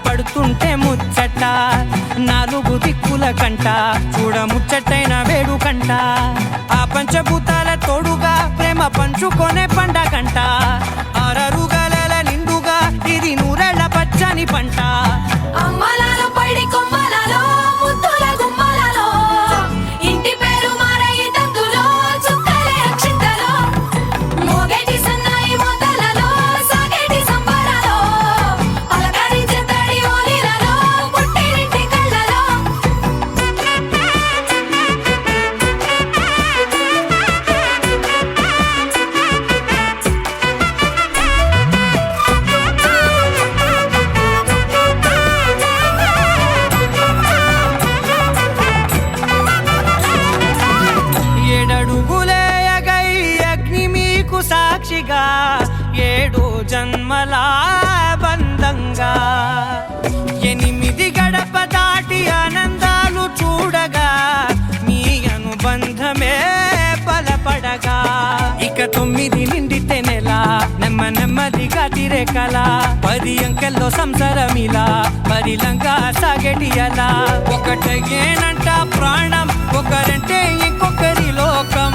పడుతుంటే ముచ్చట నాలుగు దిక్కుల కంట చూడ ముచ్చటైన వేడుకంట ఆ పంచభూతాల తోడుగా ప్రేమ పంచుకొనే పండగంట ఆరరుగల నిండుగా ఇది నూరెళ్ళ పచ్చని పంట అమ్మలాలో పడి కొమ్మలలో ముద్దుల గుమ్మలలో ఇంటి పేరు మారయి తందులో చుక్కలే అక్షింతలో మోగేటి సన్నాయి మోతలలో సాగేటి సంబరాలో పలకరించే తడి ఓలిలలో పుట్టినింటి కళ్ళలో ఏడడుగులేయగై అగ్ని మీకు సాక్షిగా 7 జన్మల బంధంగా 8 గడప దాటి ఆనందాలు చూడగా మీ అనుబంధమే బలపడగా ఇక 9 నిండితే నెల నెమ్మదిగా తిరేకల 10 అంకెల్లో సంసారమిలా పరిలంగా సాగేటియలా ఒకటేనంట ప్రాణం ఒకరంటే ఇంకొకరి లోకం